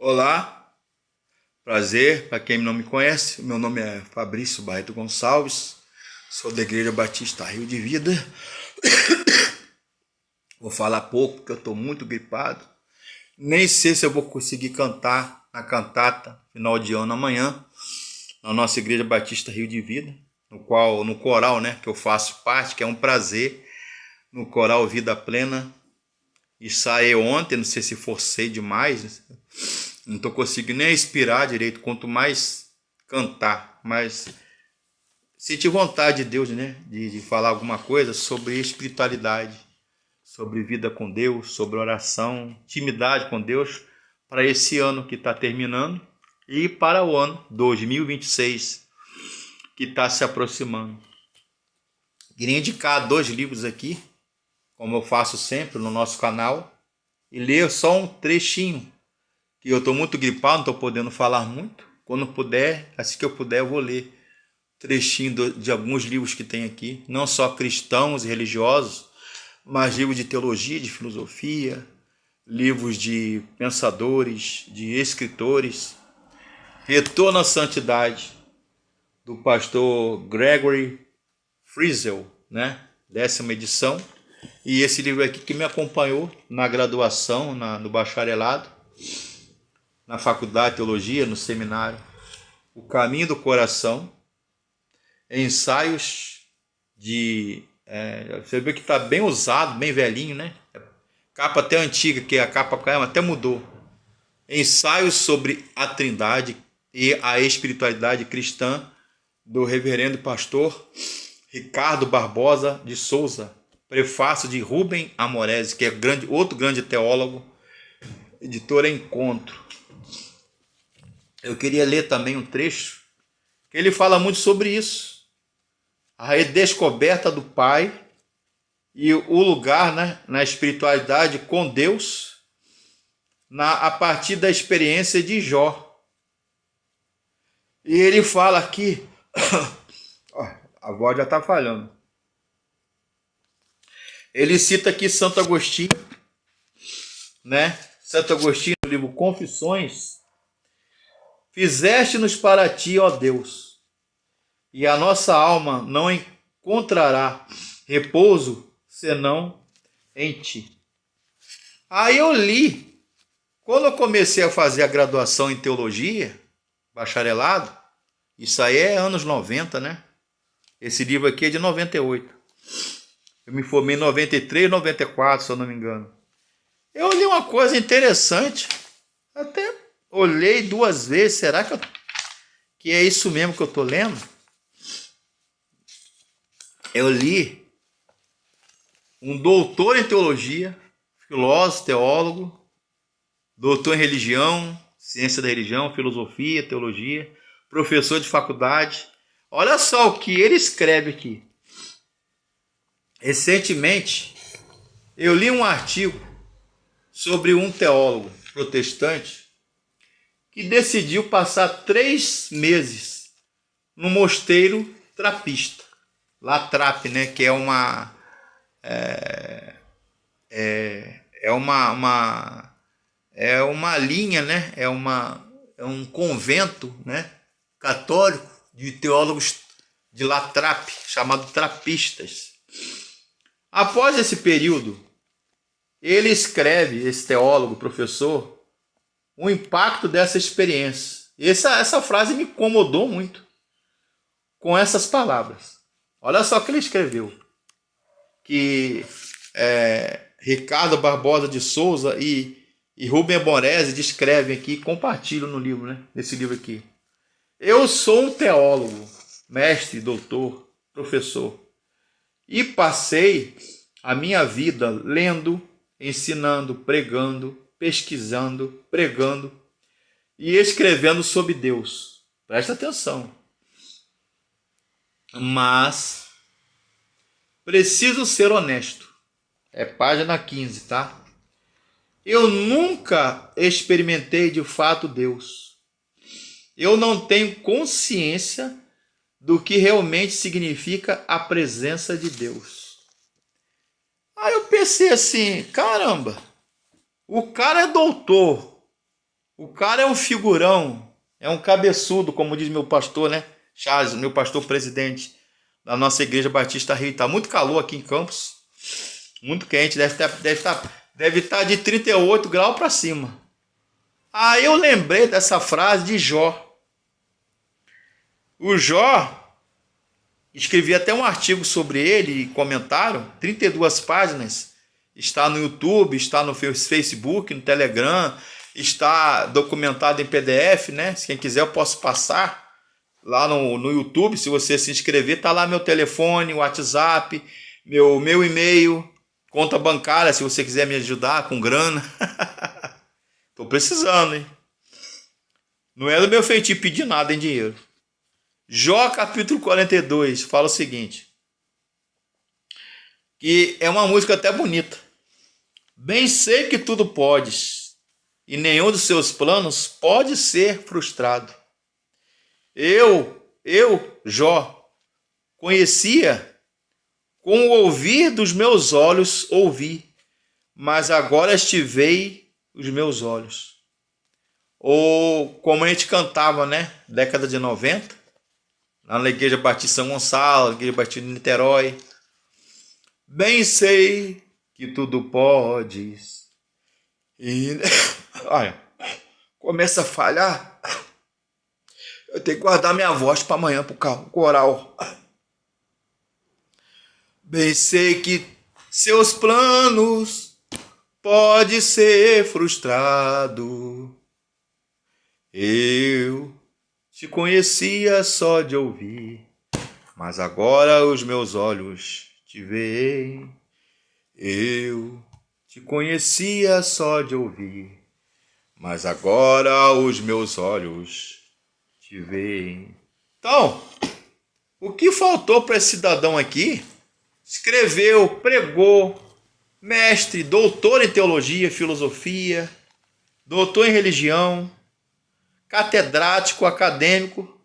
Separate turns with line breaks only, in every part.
Olá, prazer, para quem não me conhece, meu nome é Fabrício Barreto Gonçalves, sou da Igreja Batista Rio de Vida. Vou falar pouco porque eu estou muito gripado, nem sei se eu vou conseguir cantar na cantata final de ano amanhã, na nossa Igreja Batista Rio de Vida, no coral, né, que eu faço parte, que é um prazer, no coral Vida Plena. Ensaiei ontem, não sei se forcei demais, não estou conseguindo nem respirar direito, quanto mais cantar. Mas senti vontade de Deus, né? De falar alguma coisa sobre espiritualidade, sobre vida com Deus, sobre oração, intimidade com Deus, para esse ano que está terminando e para o ano 2026 que está se aproximando. Queria indicar 2 livros aqui, como eu faço sempre no nosso canal, e ler só um trechinho, que eu estou muito gripado, não estou podendo falar muito. Quando puder, assim que eu puder, eu vou ler trechinho de alguns livros que tem aqui, não só cristãos e religiosos, mas livros de teologia, de filosofia, livros de pensadores, de escritores. Retorno à Santidade, do pastor Gregory Friesel, né? 10ª edição. E esse livro aqui que me acompanhou na graduação, no bacharelado, na faculdade de teologia, no seminário, O Caminho do Coração, ensaios de... você vê que está bem usado, bem velhinho, né? Capa até antiga, que a capa até mudou. Ensaios sobre a Trindade e a espiritualidade cristã, do reverendo pastor Ricardo Barbosa de Souza. Prefácio de Rubem Amorese, que é outro grande teólogo, editora Encontro. Eu queria ler também um trecho, que ele fala muito sobre isso. A redescoberta do Pai e o lugar, né, na espiritualidade com Deus, a partir da experiência de Jó. E ele fala aqui, a voz já está falhando. Ele cita aqui Santo Agostinho, né? Santo Agostinho, no livro Confissões: fizeste-nos para ti, ó Deus, e a nossa alma não encontrará repouso senão em ti. Aí eu li, quando eu comecei a fazer a graduação em teologia, bacharelado, isso aí é anos 90, né? Esse livro aqui é de 98. Eu me formei em 93, 94, se eu não me engano. Eu li uma coisa interessante, até olhei 2 vezes, será que é isso mesmo que eu estou lendo? Eu li um doutor em teologia, filósofo, teólogo, doutor em religião, ciência da religião, filosofia, teologia, professor de faculdade. Olha só o que ele escreve aqui. Recentemente, eu li um artigo sobre um teólogo protestante que decidiu passar 3 meses no mosteiro trapista. Latrap, né, que é uma linha, né, é um convento, né, católico de teólogos de Latrap, chamado trapistas. Após esse período, ele escreve, esse teólogo, professor, o impacto dessa experiência. Essa frase me incomodou muito com essas palavras. Olha só o que ele escreveu. Que Ricardo Barbosa de Souza e Rubem Amorese descrevem aqui, compartilham no livro, né? Nesse livro aqui. Eu sou um teólogo, mestre, doutor, professor, e passei a minha vida lendo, ensinando, pregando, pesquisando, pregando e escrevendo sobre Deus. Presta atenção. Mas preciso ser honesto. É página 15, tá? Eu nunca experimentei de fato Deus. Eu não tenho consciência do que realmente significa a presença de Deus. Aí eu pensei assim, caramba, o cara é doutor O cara é um figurão, é um cabeçudo, como diz meu pastor, né? Charles, meu pastor presidente da nossa igreja Batista Rio. Tá muito calor aqui em Campos, muito quente, deve estar de 38 graus para cima. Aí eu lembrei dessa frase de Jó. O Jó, escrevi até um artigo sobre ele e comentaram, 32 páginas, está no YouTube, está no Facebook, no Telegram, está documentado em PDF, né? Se quem quiser eu posso passar lá no YouTube, se você se inscrever, tá lá meu telefone, WhatsApp, meu e-mail, conta bancária, se você quiser me ajudar com grana. Tô precisando, hein? Não é do meu feitio pedir nada em dinheiro. Jó capítulo 42 fala o seguinte, que é uma música até bonita. Bem sei que tudo podes, e nenhum dos seus planos pode ser frustrado. Jó, conhecia, com o ouvir dos meus olhos ouvi, mas agora estivei os meus olhos. Ou como a gente cantava, né? Década de 90, lá na Igreja Batista São Gonçalo, Igreja Batista de Niterói. Bem sei que tudo podes. E olha, começa a falhar. Eu tenho que guardar minha voz para amanhã para o coral. Bem sei que seus planos pode ser frustrado. Eu te conhecia só de ouvir, mas agora os meus olhos te veem. Eu te conhecia só de ouvir, mas agora os meus olhos te veem. Então, o que faltou para esse cidadão aqui? Escreveu, pregou, mestre, doutor em teologia, filosofia, doutor em religião, catedrático, acadêmico.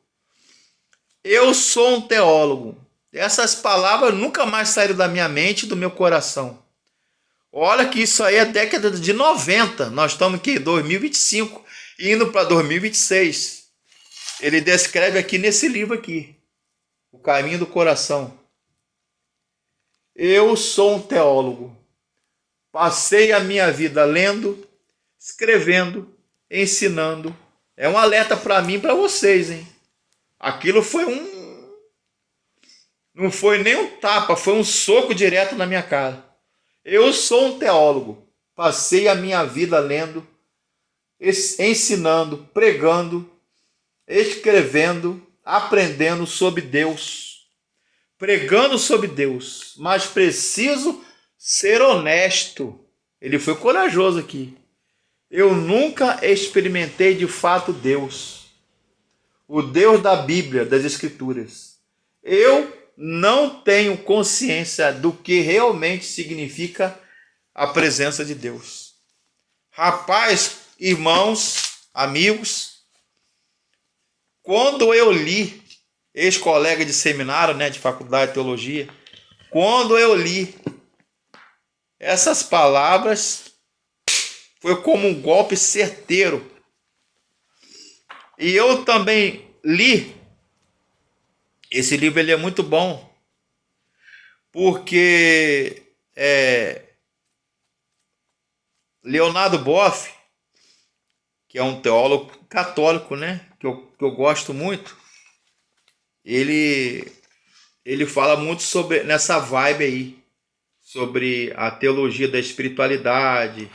Eu sou um teólogo. Essas palavras nunca mais saíram da minha mente e do meu coração. Olha que isso aí é década de 90. Nós estamos aqui em 2025, indo para 2026. Ele descreve aqui nesse livro aqui, O Caminho do Coração. Eu sou um teólogo. Passei a minha vida lendo, escrevendo, ensinando. É um alerta para mim e para vocês, hein? Aquilo foi não foi nem um tapa, foi um soco direto na minha cara. Eu sou um teólogo. Passei a minha vida lendo, ensinando, pregando, escrevendo, aprendendo sobre Deus. Pregando sobre Deus. Mas preciso ser honesto. Ele foi corajoso aqui. Eu nunca experimentei de fato Deus. O Deus da Bíblia, das Escrituras. Eu não tenho consciência do que realmente significa a presença de Deus. Rapaz, irmãos, amigos, quando eu li, ex-colega de seminário, né, de faculdade de teologia, quando eu li essas palavras, foi como um golpe certeiro. E eu também li, esse livro ele é muito bom, porque Leonardo Boff, que é um teólogo católico, né, que eu gosto muito, ele fala muito sobre nessa vibe aí, sobre a teologia da espiritualidade,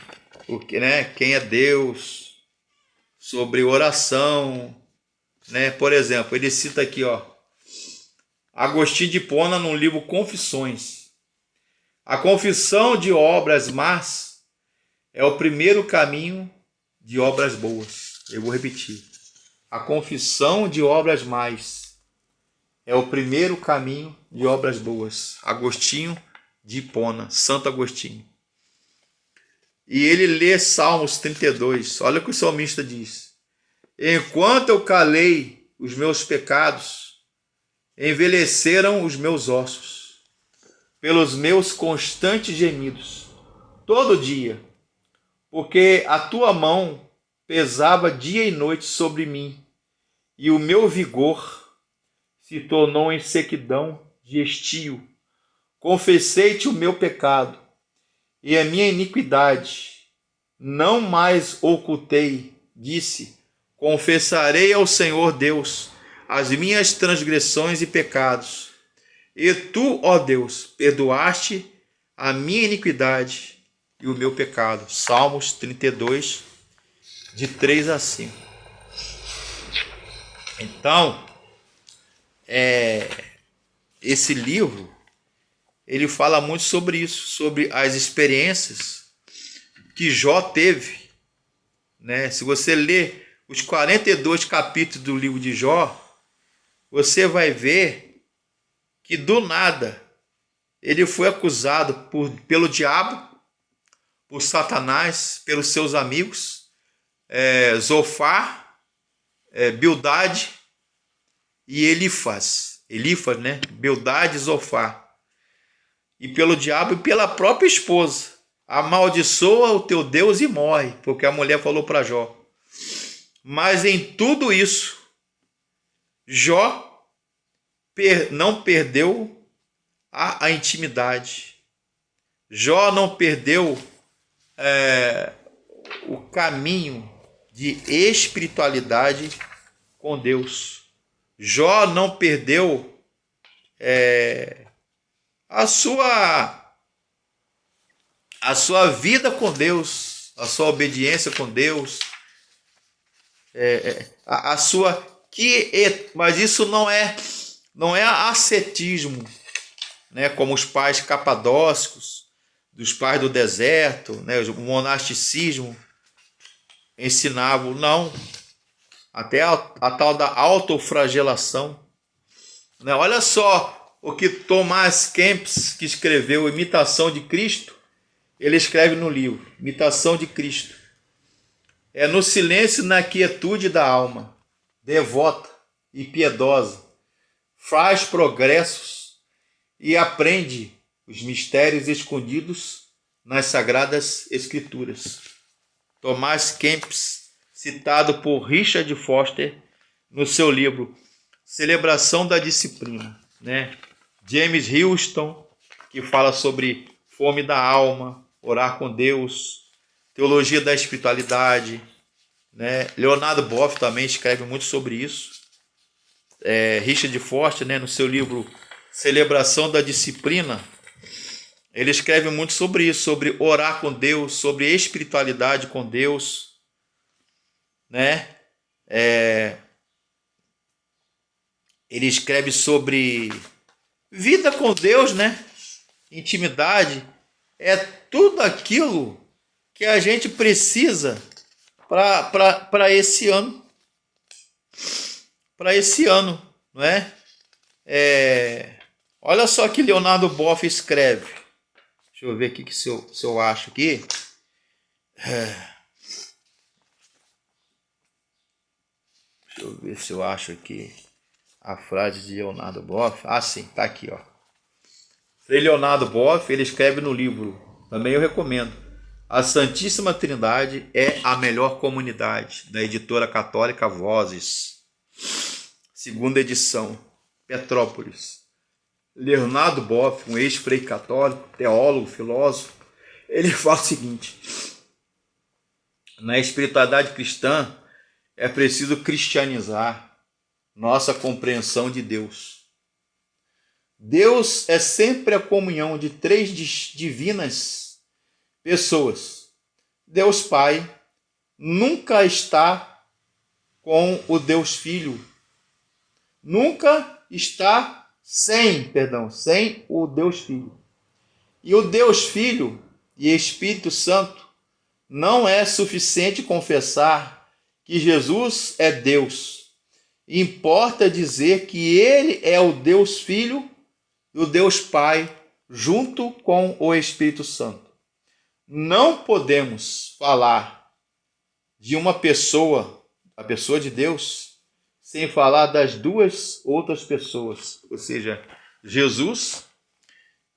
quem é Deus, sobre oração, né? Por exemplo, ele cita aqui, Agostinho de Hipona no livro Confissões. A confissão de obras más é o primeiro caminho de obras boas. Eu vou repetir. A confissão de obras más é o primeiro caminho de obras boas. Agostinho de Hipona, Santo Agostinho. E ele lê Salmos 32. Olha o que o salmista diz. Enquanto eu calei os meus pecados, envelheceram os meus ossos, pelos meus constantes gemidos, todo dia, porque a tua mão pesava dia e noite sobre mim, e o meu vigor se tornou em sequidão de estio. Confessei-te o meu pecado e a minha iniquidade. Não mais ocultei, disse, confessarei ao Senhor Deus as minhas transgressões e pecados. E tu, ó Deus, perdoaste a minha iniquidade e o meu pecado. Salmos 32, de 3 a 5. Então, esse livro, ele fala muito sobre isso, sobre as experiências que Jó teve, né? Se você ler os 42 capítulos do livro de Jó, você vai ver que do nada ele foi acusado pelo diabo, por Satanás, pelos seus amigos, Zofar, Bildade e Elifaz, né? Bildade e Zofar. E pelo diabo e pela própria esposa. Amaldiçoa o teu Deus e morre, porque a mulher falou para Jó. Mas em tudo isso, Jó não perdeu a intimidade. Jó não perdeu o caminho de espiritualidade com Deus. Jó não perdeu a sua vida com Deus, a sua obediência com Deus, a sua mas isso não é ascetismo, né, como os pais capadócicos, dos pais do deserto, né, o monasticismo ensinavam, não. Até a tal da autoflagelação, né? Olha só o que Thomas Kempis, que escreveu Imitação de Cristo, ele escreve no livro Imitação de Cristo. É no silêncio e na quietude da alma, devota e piedosa, faz progressos e aprende os mistérios escondidos nas Sagradas Escrituras. Thomas Kempis, citado por Richard Foster no seu livro Celebração da Disciplina, né? James Houston, que fala sobre fome da alma, orar com Deus, teologia da espiritualidade, né? Leonardo Boff também escreve muito sobre isso. Richard Foster, né, no seu livro Celebração da Disciplina, ele escreve muito sobre isso, sobre orar com Deus, sobre espiritualidade com Deus, né? Ele escreve sobre vida com Deus, né? Intimidade. É tudo aquilo que a gente precisa para esse ano. Para esse ano, não é? Olha só que Leonardo Boff escreve. Deixa eu ver aqui se eu acho aqui. Deixa eu ver se eu acho aqui a frase de Leonardo Boff. Ah, sim, tá aqui, ó. Frei Leonardo Boff, ele escreve no livro, também eu recomendo, A Santíssima Trindade é a Melhor Comunidade, da editora católica Vozes, segunda edição, Petrópolis. Leonardo Boff, um ex-frei católico, teólogo, filósofo, ele fala o seguinte: na espiritualidade cristã é preciso cristianizar nossa compreensão de Deus. Deus é sempre a comunhão de três divinas pessoas. Deus Pai nunca está com o Deus Filho. Nunca está sem o Deus Filho. E o Deus Filho e Espírito Santo não é suficiente confessar que Jesus é Deus. Importa dizer que ele é o Deus Filho e o Deus Pai, junto com o Espírito Santo. Não podemos falar de uma pessoa, a pessoa de Deus, sem falar das duas outras pessoas, ou seja, Jesus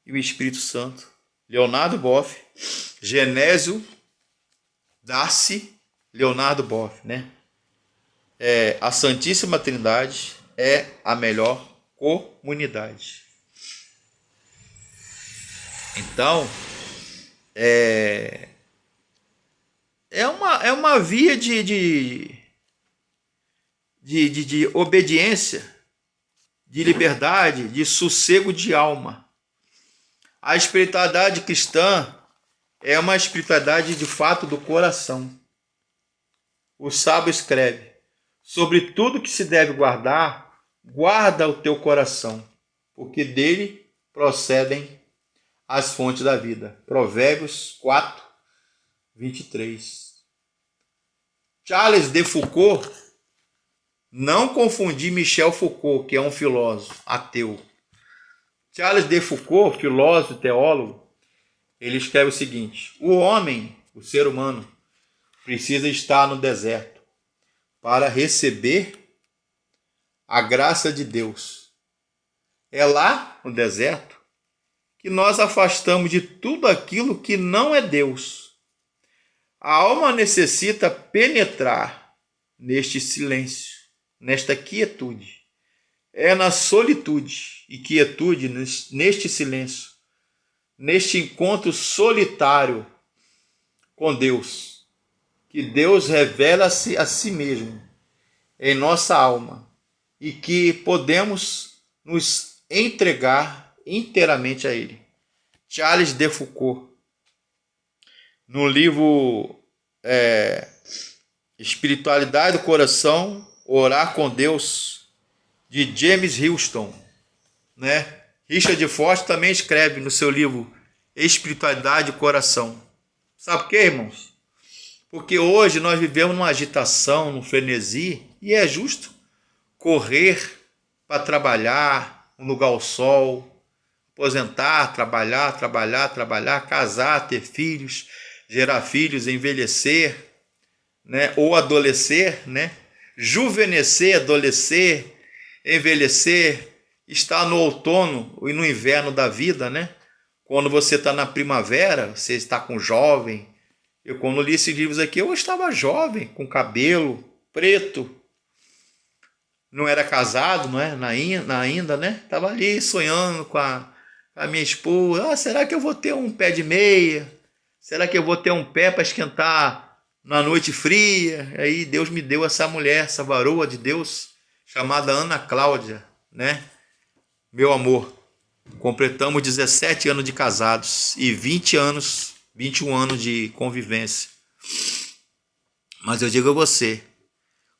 e o Espírito Santo. Leonardo Boff, Genésio Darcy Leonardo Boff, né? A Santíssima Trindade é a melhor comunidade. Então, é uma via de obediência, de liberdade, de sossego de alma. A espiritualidade cristã é uma espiritualidade de fato do coração. O sábio escreve: sobre tudo que se deve guardar, guarda o teu coração, porque dele procedem as fontes da vida. Provérbios 4, 23. Charles de Foucault, não confundir Michel Foucault, que é um filósofo ateu. Charles de Foucault, filósofo e teólogo, ele escreve o seguinte: o homem, o ser humano, precisa estar no deserto para receber a graça de Deus. É lá, no deserto, que nós afastamos de tudo aquilo que não é Deus. A alma necessita penetrar neste silêncio, nesta quietude. É na solitude e quietude, neste silêncio, neste encontro solitário com Deus, que Deus revela-se a si mesmo em nossa alma e que podemos nos entregar inteiramente a Ele. Charles de Foucault, no livro Espiritualidade do Coração, Orar com Deus, de James Houston, né? Richard Foster também escreve no seu livro Espiritualidade do Coração. Sabe por quê, irmãos? Porque hoje nós vivemos numa agitação, num frenesi, e é justo correr para trabalhar, um lugar ao sol, aposentar, trabalhar, casar, ter filhos, gerar filhos, envelhecer, né? Ou adolescer, né? Juvenescer, adolescer, envelhecer, estar no outono e no inverno da vida, né? Quando você está na primavera, você está com jovem. Eu, quando li esses livros aqui, eu estava jovem, com cabelo preto. Não era casado, não é? Ainda, né? Estava ali sonhando com a minha esposa. Será que eu vou ter um pé de meia? Será que eu vou ter um pé para esquentar na noite fria? Aí Deus me deu essa mulher, essa varoa de Deus, chamada Ana Cláudia, né? Meu amor, completamos 17 anos de casados e 21 anos de convivência. Mas eu digo a você,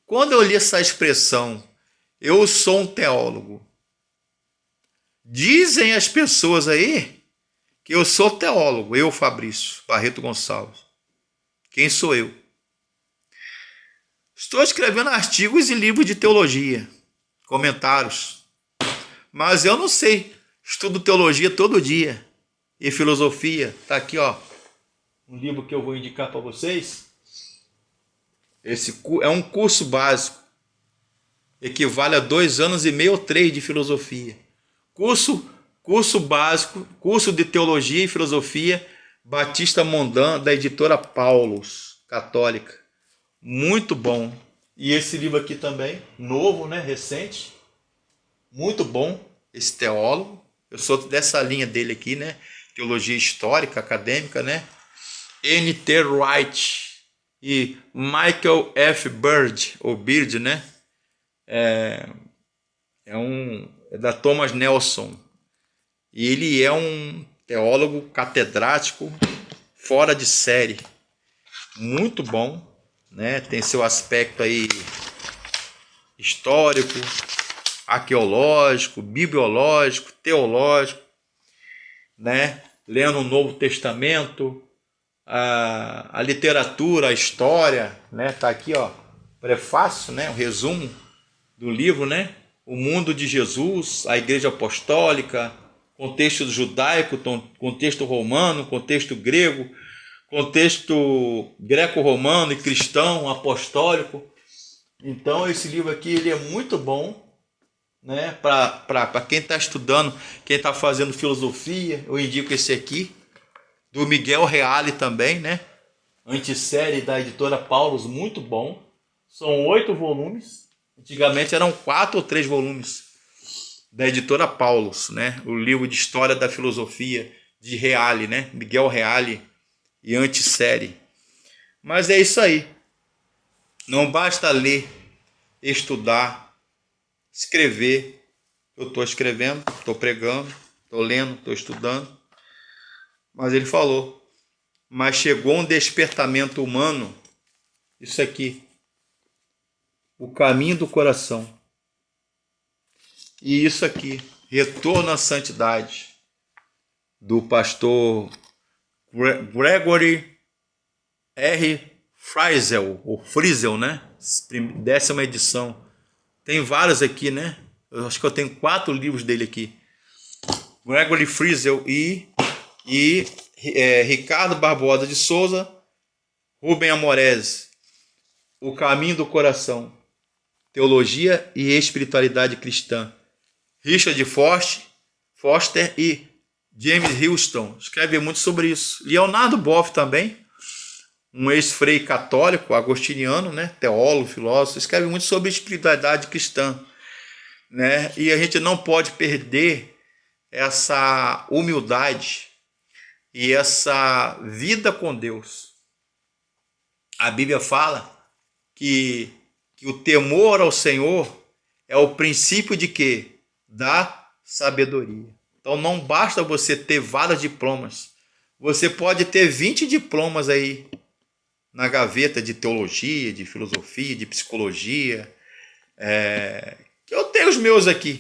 quando eu li essa expressão, eu sou um teólogo, dizem as pessoas aí que eu sou teólogo, eu, Fabrício Barreto Gonçalves. Quem sou eu? Estou escrevendo artigos e livros de teologia, comentários, mas eu não sei, estudo teologia todo dia e filosofia. Está aqui, ó, um livro que eu vou indicar para vocês. Esse é um curso básico, equivale a 2 anos e meio ou 3 de filosofia. Curso básico, curso de teologia e filosofia, Batista Mondan, da editora Paulus, católica. Muito bom. E esse livro aqui também, novo, né, recente. Muito bom, esse teólogo. Eu sou dessa linha dele aqui, né, teologia histórica, acadêmica, né. N.T. Wright e Michael F. Bird, ou Beard, né, é da Thomas Nelson. E ele é um teólogo catedrático fora de série. Muito bom, né? Tem seu aspecto aí histórico, arqueológico, bibliológico, teológico, né? Lendo o Novo Testamento, a literatura, a história, né? Tá aqui, ó, prefácio, né? O resumo do livro, né? O mundo de Jesus, a Igreja Apostólica, contexto judaico, contexto romano, contexto grego, contexto greco-romano e cristão, apostólico. Então esse livro aqui ele é muito bom, né? Para quem está estudando, quem está fazendo filosofia, eu indico esse aqui, do Miguel Reale também, né? antissérie da editora Paulus, muito bom. São 8 volumes. Antigamente eram 4 ou 3 volumes da editora Paulus, né? O livro de história da filosofia de Reale, né? Miguel Reale e antissérie. Mas é isso aí. Não basta ler, estudar, escrever. Eu estou escrevendo, estou pregando, estou lendo, estou estudando. Mas ele falou, mas chegou um despertamento humano, isso aqui, o caminho do coração. E isso aqui, retorno à santidade, do pastor Gregory R. Friesel, ou Friesel, né? 10ª edição. Tem vários aqui, né? Eu acho que eu tenho 4 livros dele aqui. Gregory Friesel e Ricardo Barbosa de Souza, Rubem Amorese, O Caminho do Coração, Teologia e Espiritualidade Cristã. Richard Foster e James Houston escrevem muito sobre isso. Leonardo Boff também, um ex-frei católico, agostiniano, né? Teólogo, filósofo, escreve muito sobre espiritualidade cristã, né? E a gente não pode perder essa humildade e essa vida com Deus. A Bíblia fala que o temor ao Senhor é o princípio de quê? Da sabedoria. Então não basta você ter vários diplomas. Você pode ter 20 diplomas aí na gaveta de teologia, de filosofia, de psicologia. Eu tenho os meus aqui.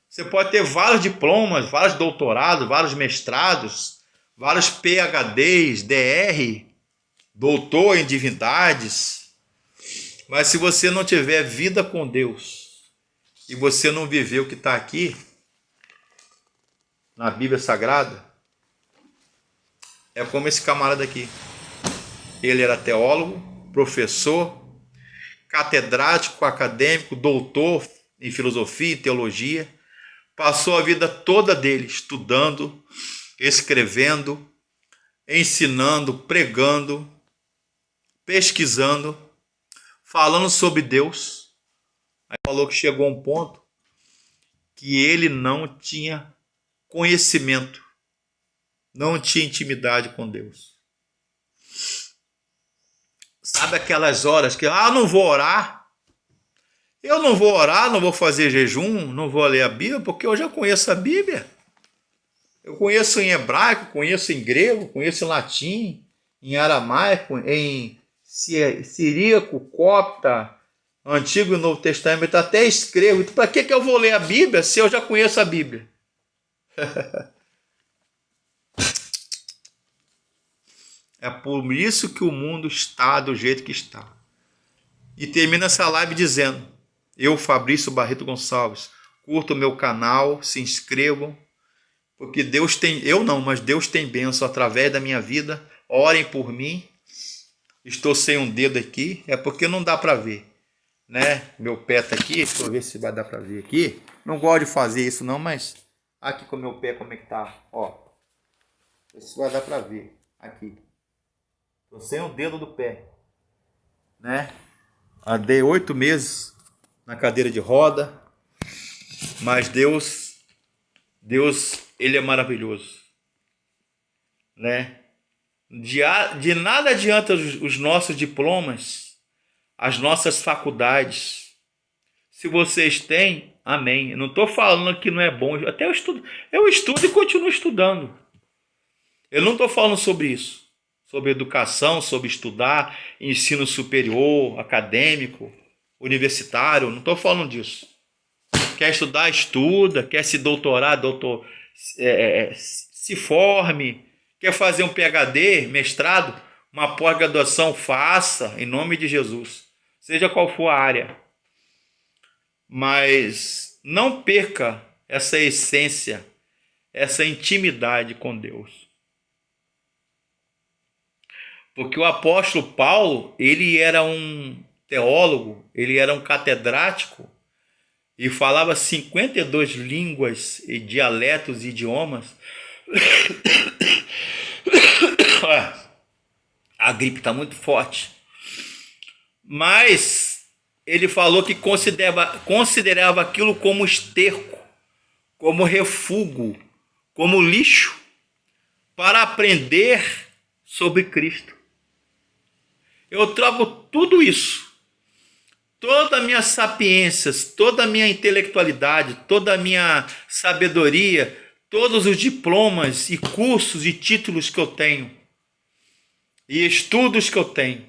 Você pode ter vários diplomas, vários doutorados, vários mestrados, vários PhDs, DR, doutor em divindades. Mas se você não tiver vida com Deus e você não viver o que está aqui na Bíblia Sagrada, é como esse camarada aqui. Ele era teólogo, professor, catedrático, acadêmico, doutor em filosofia e teologia. Passou a vida toda dele estudando, escrevendo, ensinando, pregando, pesquisando, falando sobre Deus. Aí falou que chegou a um ponto que ele não tinha conhecimento, não tinha intimidade com Deus. Sabe aquelas horas que, não vou orar, eu não vou orar, não vou fazer jejum, não vou ler a Bíblia, porque eu já conheço a Bíblia. Eu conheço em hebraico, conheço em grego, conheço em latim, em aramaico, em siríaco, copta, Antigo e Novo Testamento, até escrevo. Então, para que eu vou ler a Bíblia se eu já conheço a Bíblia? É por isso que o mundo está do jeito que está. E termina essa live dizendo, eu, Fabrício Barreto Gonçalves, curto o meu canal, se inscrevam, porque Deus tem, eu não, mas Deus tem bênção através da minha vida. Orem por mim. Estou sem um dedo aqui, é porque não dá para ver, né? Meu pé está aqui, deixa eu ver se vai dar para ver aqui. Não gosto de fazer isso não, mas aqui com o meu pé como é que tá, ó. Isso vai dar para ver aqui. Estou sem o dedo do pé, né? Andei 8 meses na cadeira de roda, mas Deus, Ele é maravilhoso, né? De nada adianta os nossos diplomas, as nossas faculdades. Se vocês têm, amém. Eu não estou falando que não é bom, até eu estudo e continuo estudando. Eu não estou falando sobre isso, sobre educação, sobre estudar, ensino superior, acadêmico, universitário, não estou falando disso. Quer estudar, estuda, quer se doutorar, se forme, quer fazer um PhD, mestrado, uma pós-graduação, faça, em nome de Jesus, seja qual for a área. Mas não perca essa essência, essa intimidade com Deus. Porque o apóstolo Paulo, ele era um teólogo, ele era um catedrático e falava 52 línguas e dialetos e idiomas. A gripe está muito forte. Mas ele falou que considerava aquilo como esterco, como refúgio, como lixo, para aprender sobre Cristo. Eu trago tudo isso, toda a minha sapiência, toda a minha intelectualidade, toda a minha sabedoria, todos os diplomas e cursos e títulos que eu tenho, e estudos que eu tenho,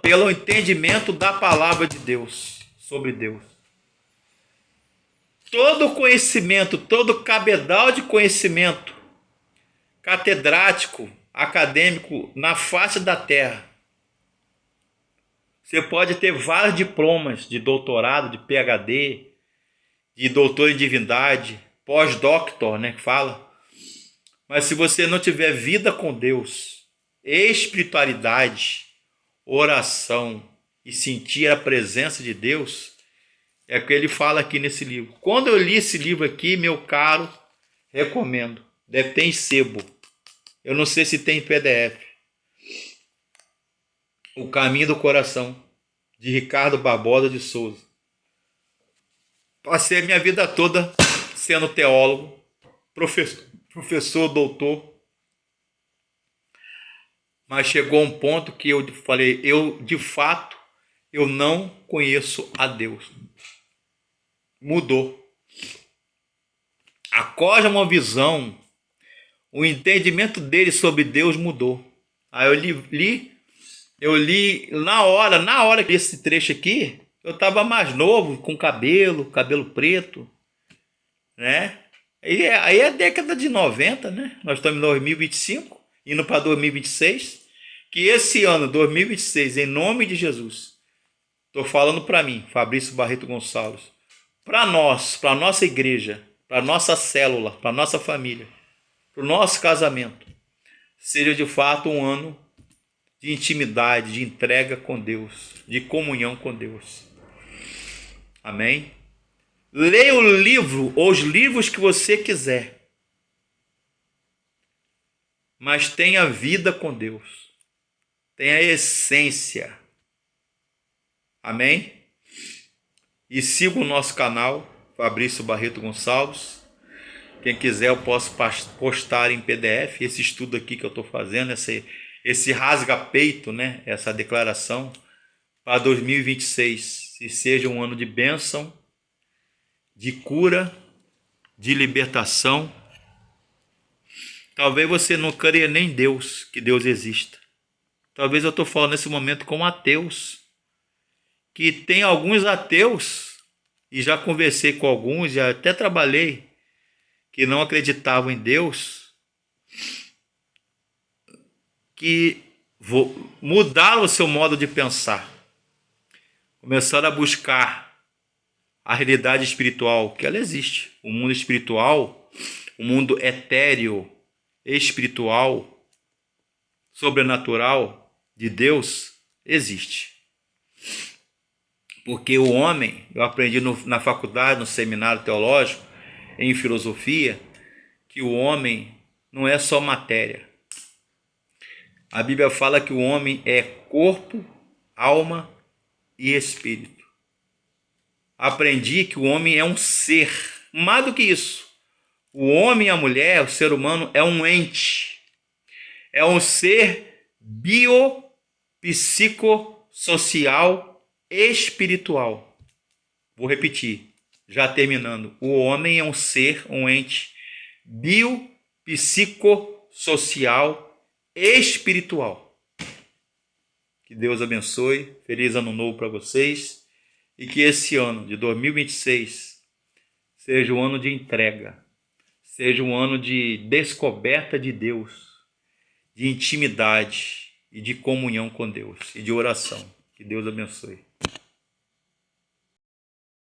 pelo entendimento da palavra de Deus, sobre Deus. Todo conhecimento, todo cabedal de conhecimento catedrático, acadêmico na face da terra. Você pode ter vários diplomas de doutorado, de PhD, de doutor em divindade, pós-doctor, né, que fala. Mas se você não tiver vida com Deus, espiritualidade, oração e sentir a presença de Deus, é o que ele fala aqui nesse livro. Quando eu li esse livro aqui, meu caro, recomendo. Deve ter em sebo. Eu não sei se tem em PDF. O Caminho do Coração, de Ricardo Barbosa de Souza. Passei a minha vida toda sendo teólogo, professor, doutor. Mas chegou um ponto que eu falei, de fato, eu não conheço a Deus. Mudou. A uma visão, o entendimento dele sobre Deus mudou. Aí eu li na hora que esse trecho aqui, eu estava mais novo, com cabelo preto, né? Aí é a década de 90, né? Nós estamos em 2025, indo para 2026, que esse ano, 2026, em nome de Jesus, estou falando para mim, Fabrício Barreto Gonçalves, para nós, para a nossa igreja, para a nossa célula, para a nossa família, para o nosso casamento, seja de fato um ano de intimidade, de entrega com Deus, de comunhão com Deus. Amém? Leia o livro, ou os livros que você quiser, mas tenha vida com Deus, tenha essência. Amém? E siga o nosso canal, Fabrício Barreto Gonçalves. Quem quiser, eu posso postar em PDF esse estudo aqui que eu estou fazendo, esse rasga-peito, né? Essa declaração para 2026. Se seja um ano de bênção, de cura, de libertação. Talvez você não creia nem em Deus, que Deus exista. Talvez eu estou falando nesse momento com ateus, que tem alguns ateus, e já conversei com alguns, já até trabalhei, que não acreditavam em Deus, que mudaram o seu modo de pensar, começaram a buscar a realidade espiritual, que ela existe. O mundo espiritual, o mundo etéreo, espiritual, sobrenatural de Deus, existe. Porque o homem, eu aprendi na faculdade, no seminário teológico, em filosofia, que o homem não é só matéria. A Bíblia fala que o homem é corpo, alma e espírito. Aprendi que o homem é um ser, mais do que isso. O homem e a mulher, o ser humano, é um ente. É um ser biopsicossocial espiritual. Vou repetir, já terminando. O homem é um ser, um ente biopsicossocial espiritual. Que Deus abençoe. Feliz ano novo para vocês. E que esse ano de 2026 seja um ano de entrega. Seja um ano de descoberta de Deus, de intimidade e de comunhão com Deus e de oração. Que Deus abençoe.